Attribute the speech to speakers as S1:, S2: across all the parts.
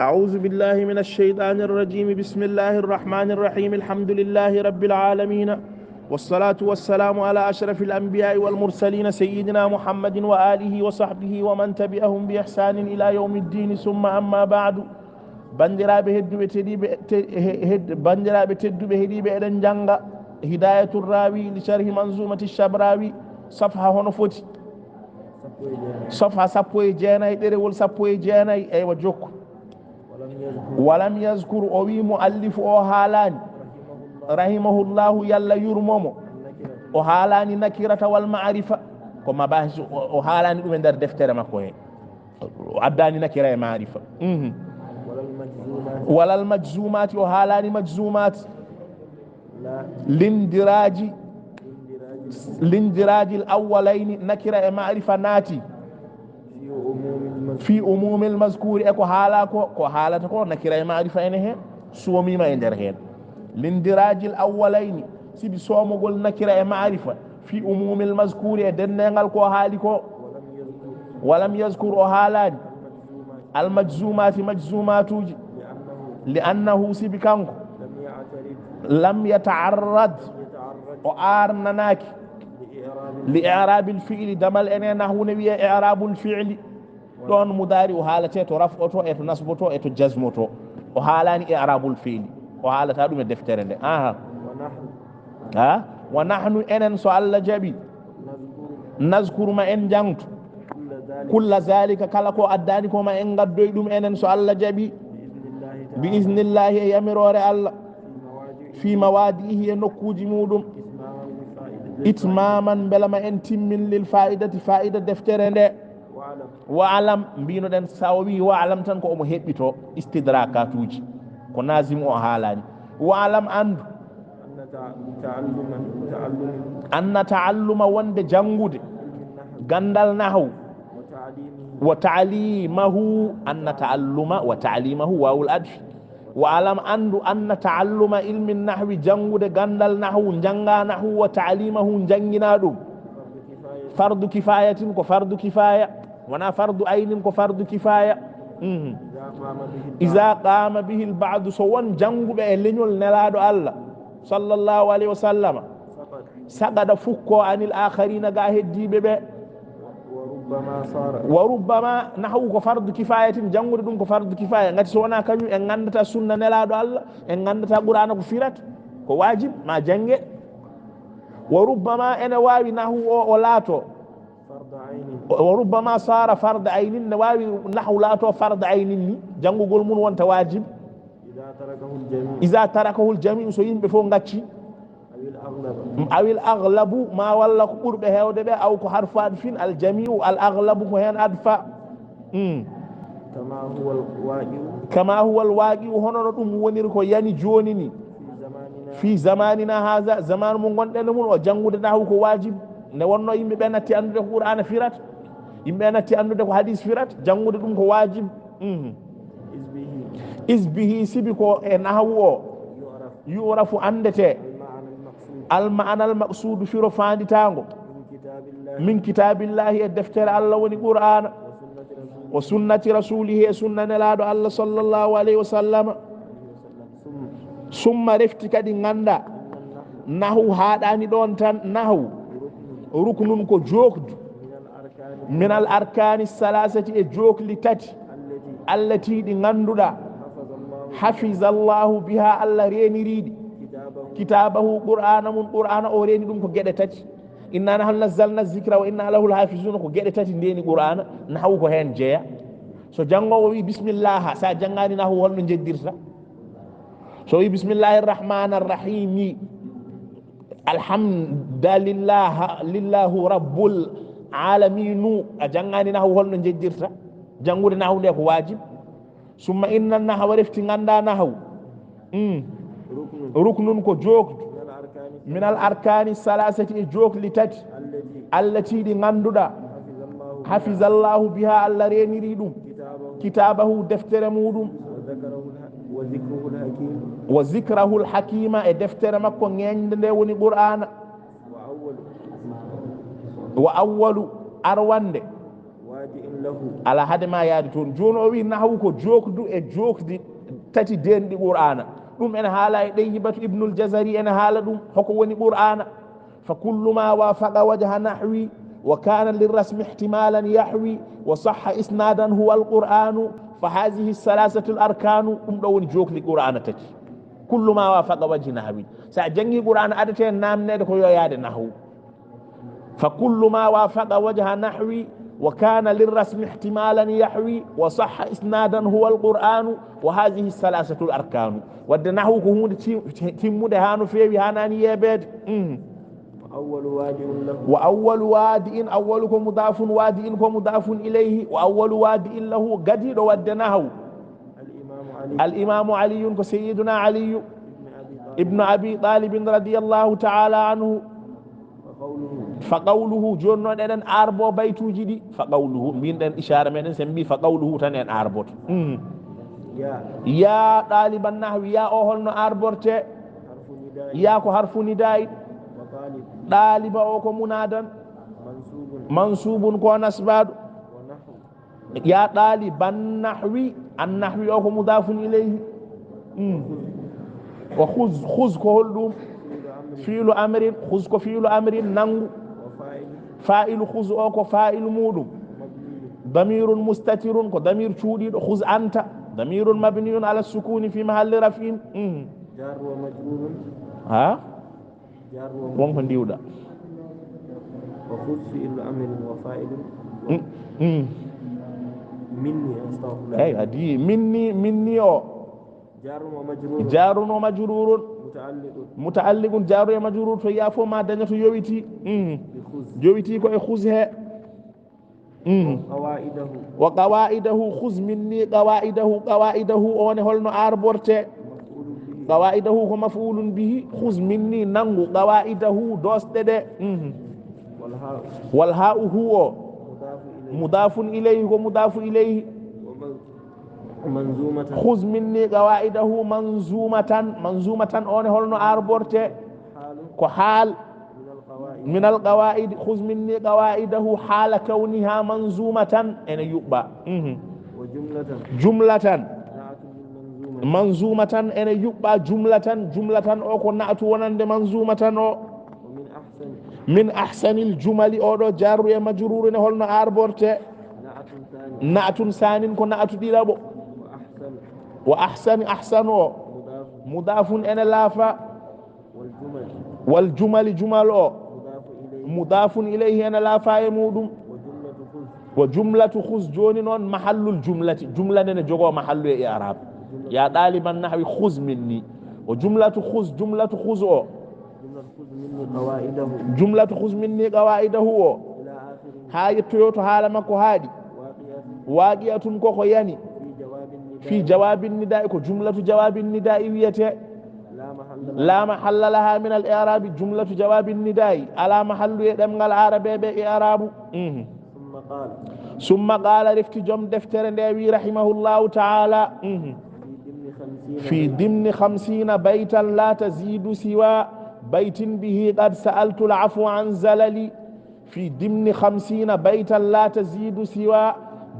S1: أعوذ بالله من الشيطان الرجيم. بسم الله الرحمن الرحيم. الحمد لله رب العالمين، والصلاة والسلام على أشرف الأنبياء والمرسلين سيدنا محمد وآله وصحبه ومن تبعهم بإحسان إلى يوم الدين. ثم أما بعد. bandiraɓe tedduɓe heeɗiɓe eɗen janga hidayatul rawi li sharhi manzumati shabrawi safha hono foti safha 19 ɗerewol 19 eywa jokku. walam yazkur o wi muallifu o haalani rahimahullahu yalla yurmomo o haalani nakirata wal ma'rifa ko mabahis o haalani ɗum e nder deftere makko he o addani nakira e ma'rifa. walal majzumati o haalani majzumati lindiraji l awwalaini nakira e ma'rifa naati fi umumi l mazkuri e ko haala ko haalata ko nakira e ma'rifa ene hen soomima e nder hen. lindiraji l awwalaini sibi soomogol nakira e ma'rifa fi umumi l mazkuri e dennegal ko haali ko. walam yazkur o haalani al majzumati majzumatuji li annahu sibi kanko lam yata'arrad o arnanaki li i'rabil fi'li damal ene nahwu ne wiye i'rabul fi'li don mudari o haalate to raf'oto e to nasboto e to jazmoto o haalani i'rabul fi'li o haalata ɗum e deftere nde. wa nahnu enen so Allah jaɓi nazkuru ma en jangtu kulla zalika kala ko addani ko ma en gaddoy ɗum enen so Allah jaɓi bi iznillahi e yamirore Allah fi mawadihi e nokkuji muɗum itmaman belama en timmin lil fa'idati fa'ida deftere nde. wa alam mbinoɗen sawo wi wa alam tan ko omo heɓɓito istidrakatuji ko nazim o haalani. wa alam andu anna ta'alluma wonde jangude gandal nahwu wa ta'limahu anna ta'alluma wa ta'limahu wawul adfi. wa alam andu anna ta'alluma ilmi nahwi jangude gandal nahwu janga nahwu wa ta'limahu jangina ɗum fardu kifayatin ko fardu kifaya wana fardu aynin ko fardu kifaya. iza qama bihi al ba'd so won janguɓe e leñol nelaɗo Allah sallallahu alayhi wa sallama sagada fukko anil akharina ga heddiɓe ɓe. wa rubbama nahwu ko fardu kifayatin jangude ɗum ko fardu kifaya ngati so wona kañum en gandata sunna nelaɗo Allah en gandata qur'ana ko firat ko wajib ma jange. wa rubbama ene wawi nahwu o laato wa rubbama sara farda aynin ne wawi nahwu laato farda aynin ni jangugol mun wonta wajib iza tarakahu l jami so yimɓe fof gacci awil aghlabu ma walla ko ɓurɓe hewde ɓe aw ko harfu adfin al jami'u al aghlabu ko hen adfa. kama huwa al waqi'u hono no ɗum woniri ko yani joni ni fi zamanina haza zaman mo gonɗen mun o jangude nahwu ko wajib nde wonno yimɓe ɓe natti andude ko qur'ana firat yimɓe natti andude ko hadis firat jangude ɗum ko wajib. isbihi sibi ko e nahwu o yurafu andete al ma'ana al maqsudu firo fanditango min kitabillahi e deftere Allah woni qur'ana wa sunnati rasulihi e sunna nelaɗo Allah sallallahu alayhi wa sallama. summa refti kadi ganda nahwu haɗani ɗon tan nahwu ruknun ko jokdu min al arkani salasati e jokli tati allati ɗi ganduɗa hafizallahu biha Allah reniriɗi kitabahu qur'ana mun qur'ana o reni ɗum ko gueɗe tati inna nahnu nazzalna zikra wa inna lahu lahafizuna ko gueɗe tati ndeni qur'ana nahwu ko hen jeeya. so jangowo wi bismillah sa jangani nahwu holno jeddirta so wi bismillahir rahmanir rahim alhamdulillah lillahu rabbul alamin a jangani nahwu holno jeddirta jangude nahwu nde ko wajib. summa inna nahwa refti ganda nahwu ruknun ko jokdu min al arkani salasati e jokli tati allati ɗi ganduɗa hafizallahu biha Allah reniri ɗum kitabahu deftere muɗum wa zikrahu l hakima e deftere makko ŋeñde nde woni qur'ana. wa awwalu arwande ala hade ma yaade toon joni o wi nahwu ko jokdu e jokdi tati denɗi qur'ana ɗum ene haala e ɗeyyibatu ibnul jazari ene haala ɗum hoko woni qur'ana fa kullu ma wafaqa wajha nahwi wa kana lirrasmi ihtimalan yahwi wa sahha isnadan huwa alqur'anu fa hadihi salasatu l arkanu ɗum ɗo woni jokli qur'ana tati kullu ma wafaqa wajhi nahwi sa jangi qur'ana adate namnede ko yo yaade nahwu fa kullu ma wafaqa wajha nahwi وكان للرسم احتمالا يحوي وصح اسنادا هو القرآن وهذه الثلاثة الأركان ودناه كهون تيمود هانو فيوي هاناني يبد وأول وادئ أولكم مضاف وادئ ومضاف إليه وأول وادئ له قدير ودناه الإمام علي كسيدنا علي ابن أبي طالب رضي الله تعالى عنه فقوله جون دن اربو بيتوجي دي فقوله من دن اشاره من سمبي فقوله تن اربوت يا طالب النحو يا اهلن اربورته يا كو حرف نداء طالب او كو منادن منصوب كو نسباد يا طالب النحو النحو او كو مضاف اليه وخذ كو هولدوم فيل أمر خذ كفيل أمر نانغ فاعل خذ أو كفاعل مودم ضمير مستتر كضمير شودي خذ أنت ضمير مبني على السكون في محل رفع
S2: جار ومجرور
S1: ها
S2: جار
S1: ومن ديودا
S2: وخذ فيل أمر وفاعل مني أستغفر الله
S1: أي هدي مني أو جار ومجرور متعلق جار ومجرور فيافو ما دنيتو يويتي يويتي كو خذها وقواعده خذ مني قواعده اون هولنو اربورته قواعده هو مفعول به خذ مني نانغو قواعده دوستده والهاء هو مضاف اليه ومضاف اليه
S2: منظومة
S1: خذ مني قواعده منظومة اون هولنو اربورته كو حال من القواعد خذ مني قواعده حال كونها منظومة ان يبا جملة منظومة ان يبا جملة او كو نعت ونند منظومة او من احسن الجمل او جار يا مجرور ان هولنو اربورته نعت ثاني كو نعت ديلابو وأحسن مضاف إلى لافا والجمل جمل مضاف إليه أنا لافا يمودم وجملة خذ جون محل الجملة جملة نجوا محل إعراب يا طالب النحو خذ مني وجملة خذ جملة خذ مني قواعده هاي تويوتو حالمكو هادي واقعة كوكو يعني في جواب النداء جملة جواب النداء ويته لا محل لها من الإعراب جملة جواب النداء على محل يدم العرب بإعراب ثم قال رفت جم دفتر النبي رحمه الله تعالى في ضمن 50 بيتا لا تزيد سوى بيت به قد سألت العفو عن زللي في ضمن 50 بيتا لا تزيد سوى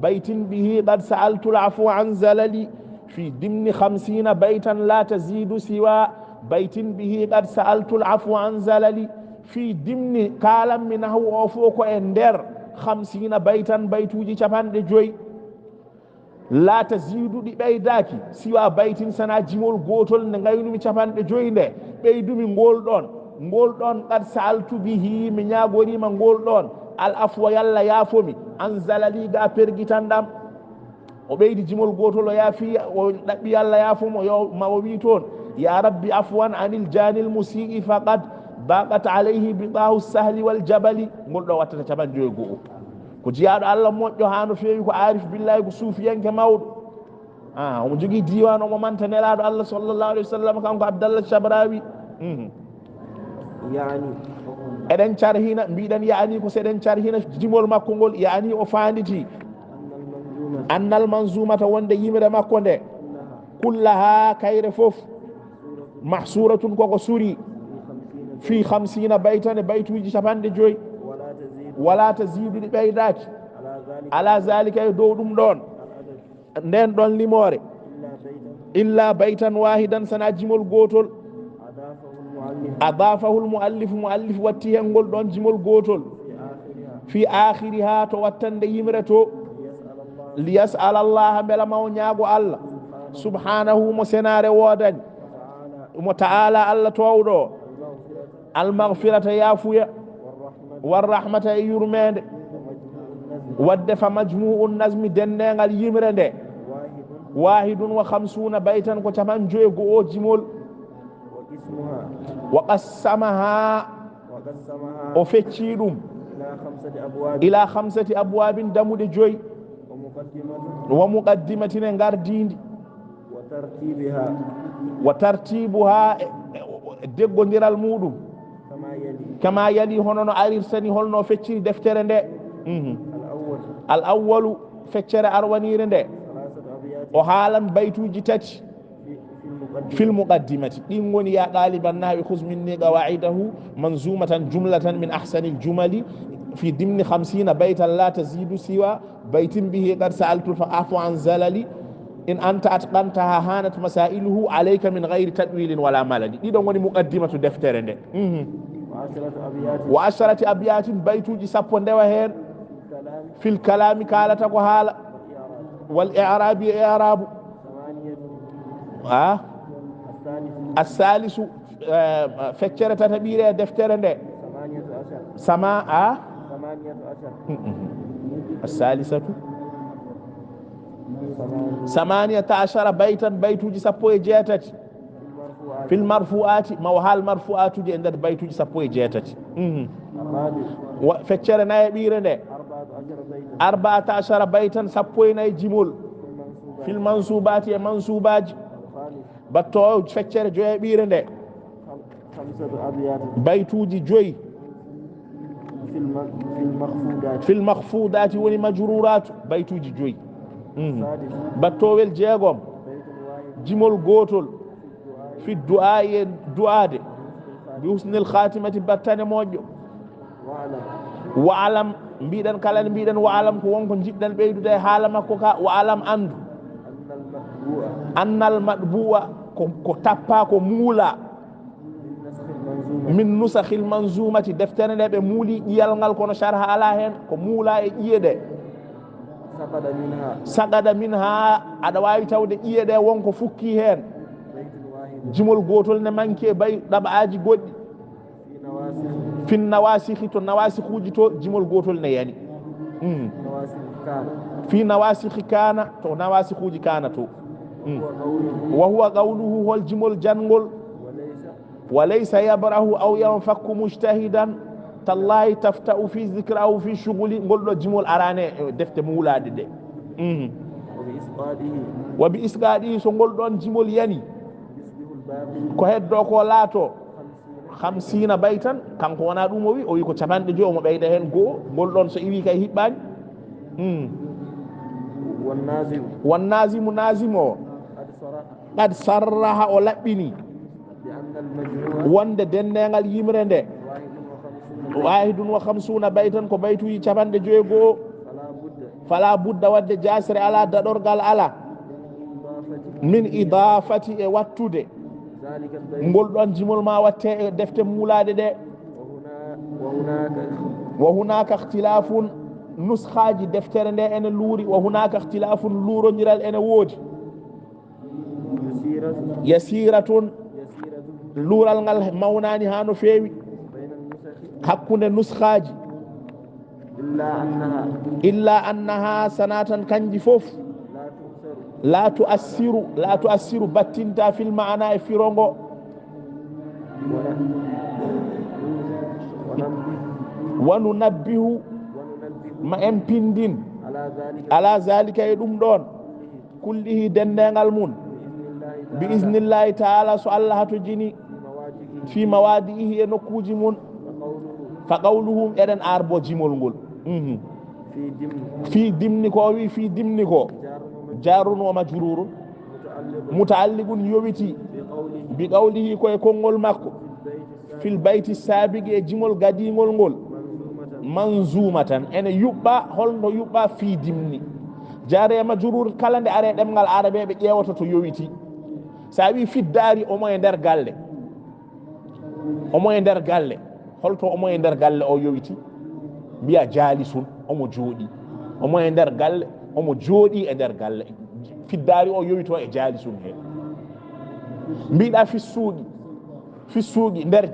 S1: بيت به قد سألت العفو عن زللي في ضمن 50 بيتا لا تزيد سوى بيت به قد سألت العفو عن زللي في ضمن كالم منه وفوق اندر 50 بيتا بيتوجي شبان دي جوي لا تزيد دي بيداكي سوى بيت سنا جيمول غوتول نغاينو مي شبان دي جوي ندي بيدومي ngol don qad sa'altu bihi mi nyagori ma ngol don al afwa yalla yafomi an zalali ga pergitandam o beydi jimol gotol o yafi o dabbi yalla yafomo yo ma o wi ton ya rabbi afwan anil janil musii faqad baqat alayhi bidahu sahli wal jabali ngol do watta taban joy go ko jiyaado Allah moƴƴo hano fewi ko arif billahi ko sufiyanke mawdo o jogi diwan o mo manta nelaado Allah sallallahu alaihi wasallam kanko Abdallah Shabrawi
S2: يعني
S1: eden charhina bidan yaani ko seden charhina jimol makko ngol yaani o faanditi annal manzumata wonde yimre makko nde kullaha kayre fof mahsuratun koko suri fi 50 baytan baytuji 75 wala tazidu di baydaki ala zalika e dow ɗum ɗon nden ɗon limore illa baytan wahidan sana jimol gotol adafahu lmuallif watti hen ngol ɗon jimol gotol fi akhiriha to wattande yimre to liyas'ala allaha beela maw ñaago allah subhanahu mo senare wodani mo ta'ala allah towɗo almaghfirata yafuya warrahmata e yurmede wadde fa majmu'u nazmi dennegal yimre nde wahidun wa khamsuna baytan ko capan joyi go o jimol wa qassamaha o fecci ɗum ila 5 abwabin damude joyi wa muqaddimatine gardindi wa tartibuha deggodiral muɗum kama yali hono no arirsani holno fecciri deftere nde al awwalu feccere arwanire nde o haalan baytuji tati fil muqaddimati ɗin goni ya ɗaliban nawi khuz minni qawaidahu manzumatan jumlatan min ahsani ljumali fi dimni 50 baytan la tazidu siwa baytin bihi qad sa'altu fa afu an zalali in anta atqantaha hanat masailuhu alayka min ghayri tadwilin wala maladi ɗiɗo goni muqaddimatu deftere nde wa asharati abyatin baytuji sappo ndewa hen fil kalami kalata ko haala wal i'rabi i'rabu الثالث فكرة تبيرة دفتر ده سماء 18 بيتا بيت جسبوي جاتت في المرفوعات موهال مرفوعات دي عند بيت جسبوي جاتت فكرة نايبيرة ده 14 بيتا سبوي ناي جمول في المنصوبات منصوبات batto feccere joye ɓiire nde baytuji joyi fil mahfudati woni majruratu baytuji joyi battowel jeegom jimol gotol fi du'a e du'ade bi husnil khatimati battane moƴƴo wa alam mbiɗen kala ne mbiɗen wa alam ko wonko jiɗɗen ɓeydude e haala makko ka wa alam andu annal madbu'a ko tappa ko muula min nusakhil manzumati deftere nde ɓe muuli ƴiyal ngal kono sharha ala hen ko muula e ƴiye ɗe sagada min ha aɗa wawi tawde ƴiye ɗe wonko fukki hen jimol gotol ne manque bay ɗaɓaji goɗɗi fin nawasikhi to nawasikhuji to jimol gotol ne yani fi nawasikhi kana to nawasikhuji kana to wa huwa qawluhu hol jimol jangol walaysa yabrahu aw yanfaku mujtahidan tallahi tafta'u fi dhikrahu fi shughuli golɗo jimol arane defte muulade de wa bi isqadihi so ngol ɗon jimol yani ko heddo ko laato 50 baytan kanko wona ɗum o wi o wi ko capanɗe joyi omo ɓeyda hen go'o ngol ɗon so iwi kay hiɓɓani wannazimu nazim o qad sarraha o laɓɓini wonde dennegal yimre nde wahidun wa 50 baytan ko baytuji capanɗe joyi go'o fala budda wadde jasre ala daɗorgal ala min idafati e wattude ngol ɗon jimol ma watte e defte muulade ɗe wa hunaka ikhtilafun nuskhaji deftere nde ene luuri wa hunaka ikhtilafun luurodiral ene woodi yasiratun luural ngal mawnani ha no feewi hakkunde nuskhaji illa annaha sanatan kanji fof la tuassiru battinta fil ma'ana e firongo wa nunabbihu ma en pindin ala zalika e ɗum ɗon kullihi dendengal mun bi iznillahi ta'ala so Allah hato jini fi mawadihi e nokkuji mun fa qawluhum eɗen arbo jimol ngol fi dimni ko wi fi dimni ko jarun wa majrurun mutaalliqun yowiti bi qawlihi koye konngol makko fil bayti sabiqi e jimol gadingol ngol manzumatan ene yuɓɓa holno yuɓɓa fi dimni jaare majrur kala nde are ɗemgal arabe ɓe ƴeewata to yowiti sa wi fiddari omo e nder galle omo e nder galle holto omo e nder galle o yowiti mbiya jaalisun omo jooɗi omo e nder galle omo jooɗi e nder galle fiddari o yowito e jaalisun he mbiɗa fissuuɗi nder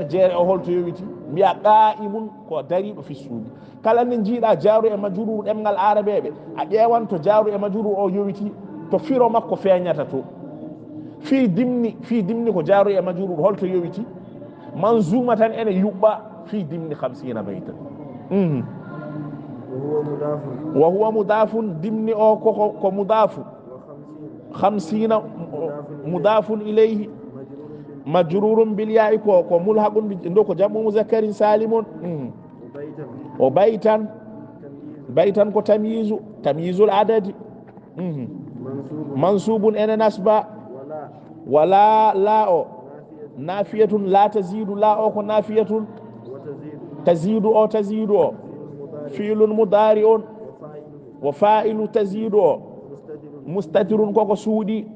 S1: jeere o holto yowiti mbiya qa'imun ko dariɗo fissuuɗi kala nde jiiɗa jaaru e majrur ɗemgal arabeɓe a ƴeewan to jaaru e majrur o yowiti to firo makko feeñata to fi dimni ko jaaru e majrur holto yowiti manzuma tan ene yuɓɓa fi dimni 50 baytan wa huwa mudafun dimni o ko mudafu 50 mudafun ilayhi majrurun bil ya'i ko mulhaqun bi ndo ko jammu muzakkarin salimun o baytan ko tamyizul adadi mansubun ene nasba wala la o nafiyatun la tazidu la o ko nafiyatun tazidu o fi'lun mudari'un wa fa'ilu tazidu o mustatirun koko suudi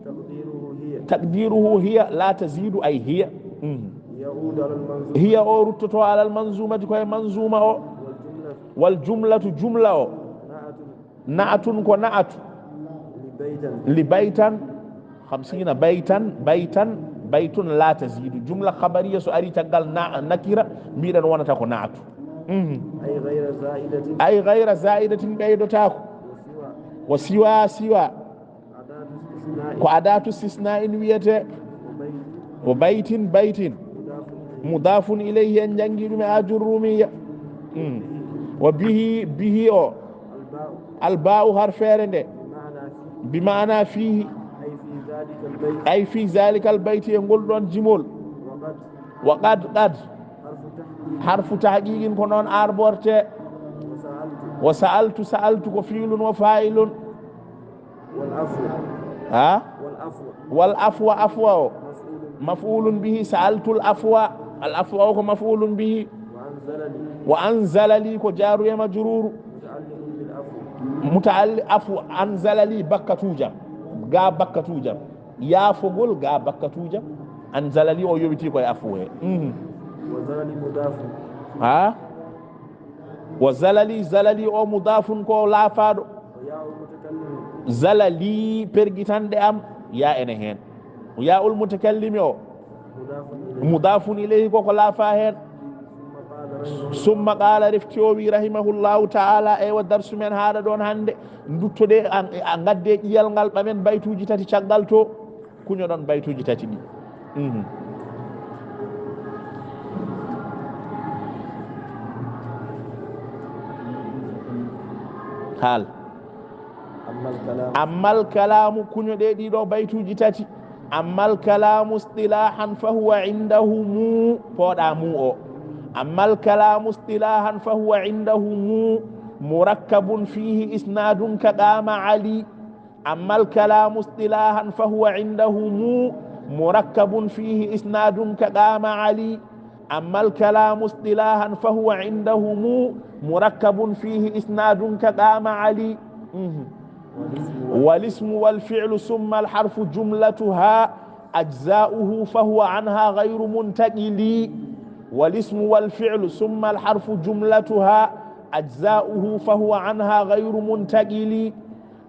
S1: taqdiruhu hiya la tazidu ay hiya hiya o ruttoto ala al manzumati koye manzuma o wal jumlatu jumla o na'atun ko na'atu li baytan 50 baytun la tazidu jumla khabariya so ari taggal nakira mbiɗen wonata ko na'atu ay ghayra za'idatin ɓeydotako wa siwa ko adatu istisna in wiyete wa baytin mudafun ilayhi en jangi ɗum e ajurrumiya wa bihi o alba'u harfere nde bima'ana fihi ay fi zalika albayti e ngol ɗon jimol wa qad harfu tahqiqin ko noon arborte wa sa'altu ko fi'lun wa fa'ilun wal afwa o maf'ulun bihi sa'altu al afwa o ko maf'ulun bihi wa anzala li ko jaru e majrur muta'alli afwa anzala li bakkatujam yaafogol ga bakkatujam anzala li o yowiti koye afwa he wa zalali o mudafun ko laafaɗo zalali pergitanɗe am ya ene hen ya ul mutakallimi o mudafun ilayhi koko laafa hen summa qala refti o wi rahimahullahu ta'ala e wa darsu men haɗa ɗon hande duttode a gadde ƴiyal ngal ɓamen baytuji tati caggal to kuño ɗon baytuji tati ɗi haal ammal kalamu kuño ɗe ɗiɗo baytuji tati ammal kalamu istilahan fa huwa indahu mu poɗa mu o ammal kalamu istilahan fa huwa indahu mu murakkabun fihi isnadun ka qama ali ammal kalamu istilahan fa huwa indahu mu murakkabun fihi isnadun ka qama ali ammal kalamu istilahan fa huwa indahu mu murakkabun fihi isnadun ka qama ali والاسم والفعل ثم الحرف جملتها أجزاؤه فهو عنها غير منتقل والاسم والفعل ثم الحرف جملتها أجزاؤه فهو عنها غير منتقل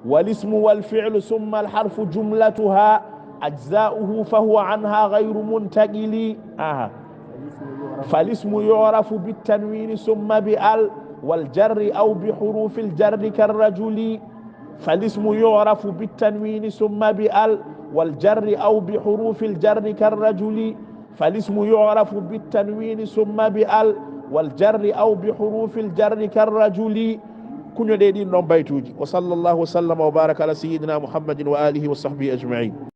S1: والاسم والفعل ثم الحرف جملتها أجزاؤه فهو عنها غير منتقل فالاسم يعرف بالتنوين ثم بأل والجر أو بحروف الجر كالرجل فالاسم يعرف بالتنوين ثم بأل والجر أو بحروف الجر كالرجل فالاسم يعرف بالتنوين ثم بأل والجر أو بحروف الجر كالرجل كن يدين نوم بيتوجي وصلى الله وسلم وبارك على سيدنا محمد وآله وصحبه أجمعين.